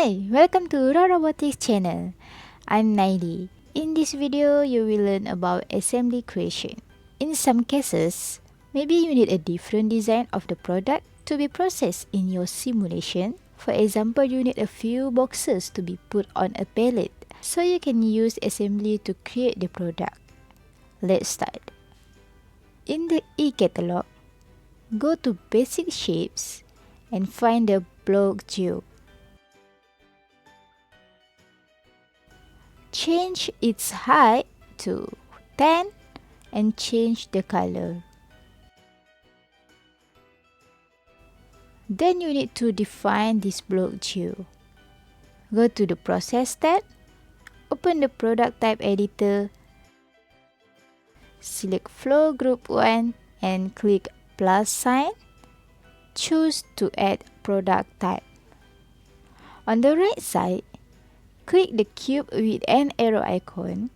Hi, welcome to Robotics channel. I'm Naili. In this video, you will learn about assembly creation. In some cases, maybe you need a different design of the product to be processed in your simulation. For example, you need a few boxes to be put on a pallet, so you can use assembly to create the product. Let's start. In the e-catalog, go to Basic Shapes and find the block geo. Change its height to 10 and change the color. Then you need to define this block geo. Go to the Process tab, open the Product Type Editor, select Flow Group 1 and click plus sign. Choose to add product type. On the right side, click the cube with an arrow icon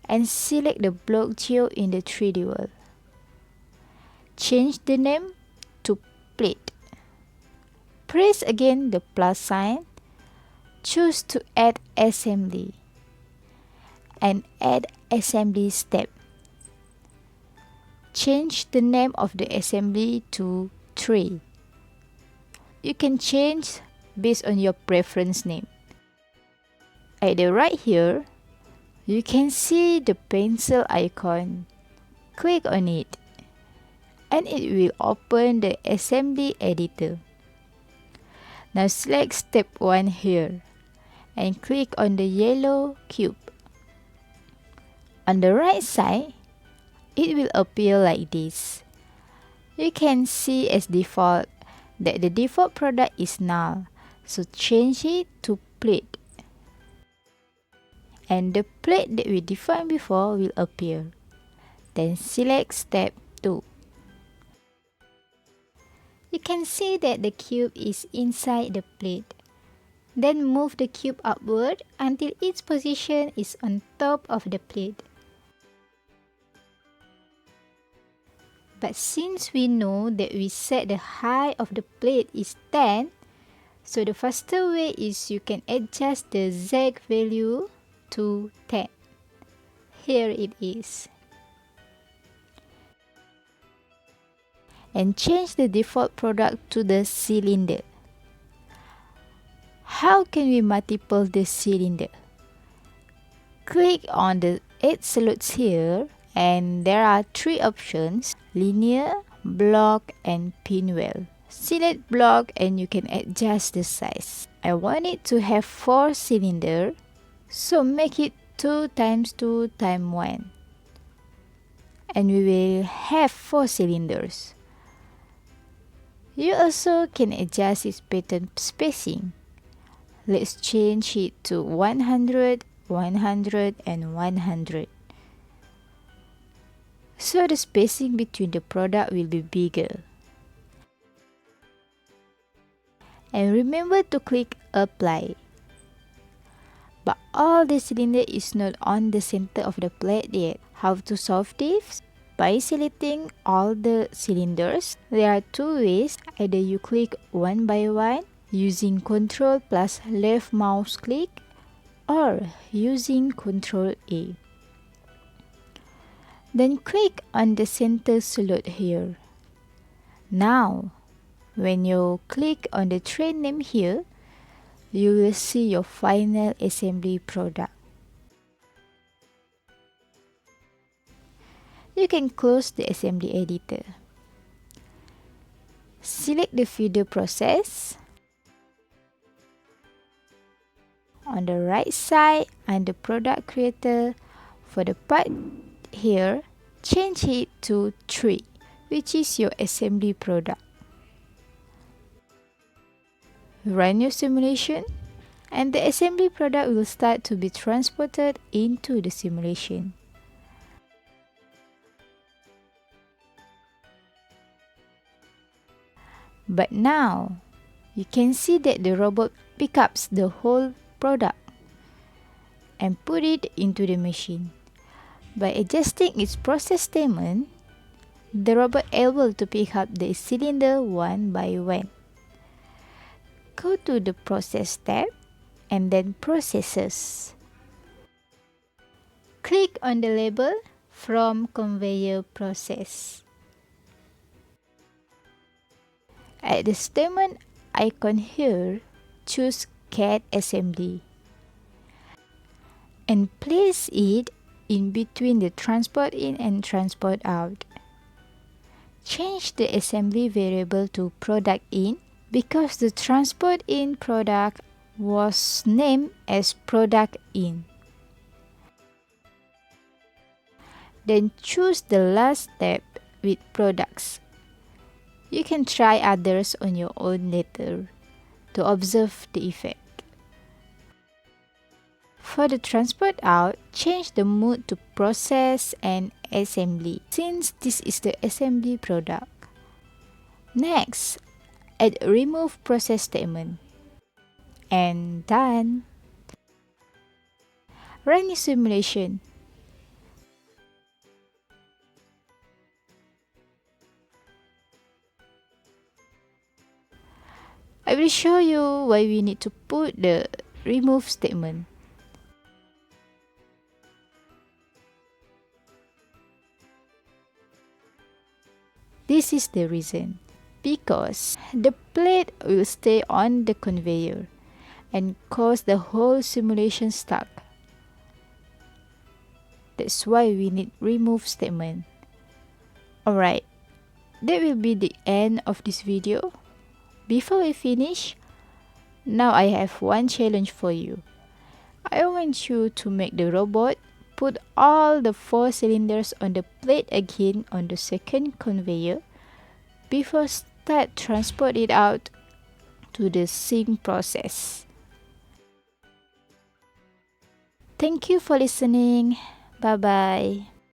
and select the block geo in the 3D world. Change the name to plate. Press again the plus sign. Choose to add assembly and add assembly step. Change the name of the assembly to tray. You can change based on your preference name. At the right here, you can see the pencil icon. Click on it and it will open the assembly editor. Now select step 1 here and click on the yellow cube. On the right side, it will appear like this. You can see as default that the default product is null, so change it to plate. And the plate that we defined before will appear. Then select step 2. You can see that the cube is inside the plate. Then move the cube upward until its position is on top of the plate. But since we know that we set the height of the plate is 10, so the faster way is you can adjust the Z value to 10. Here it is. And change the default product to the cylinder. How can we multiple the cylinder? Click on the add slots here and there are 3 options: linear, block and pinwheel. Select block and you can adjust the size. I want it to have 4 cylinders. So make it 2 times 2 times 1. And we will have 4 cylinders. You also can adjust its pattern spacing. Let's change it to 100, 100 and 100. So the spacing between the product will be bigger. And remember to click apply. But all the cylinder is not on the center of the plate yet. How to solve this? By selecting all the cylinders, there are 2 ways. Either you click one by one using Ctrl plus left mouse click or using Ctrl A. Then click on the center slot here. Now, when you click on the tray name here, you will see your final assembly product. You can close the assembly editor. Select the feeder process. On the right side, under product creator, for the part here, change it to 3, which is your assembly product. Run your simulation and the assembly product will start to be transported into the simulation. But now, you can see that the robot picks up the whole product and put it into the machine. By adjusting its process statement, the robot able to pick up the cylinder one by one. Go to the Process tab and then processes. Click on the label from conveyor process. At the statement icon here, choose CAD assembly and place it in between the transport in and transport out. Change the assembly variable to product in because the transport in product was named as product in. Then choose the last step with products. You can try others on your own later to observe the effect. For the transport out, change the mode to process and assembly since this is the assembly product. Next, add a remove process statement. And done. Run the simulation. I will show you why we need to put the remove statement. This is the reason. Because the plate will stay on the conveyor and cause the whole simulation stuck. That's why we need remove statement. Alright, that will be the end of this video. Before we finish, now I have one challenge for you. I want you to make the robot put all the 4 cylinders on the plate again on the second conveyor before start transport it out to the sync process. Thank you for listening. Bye bye.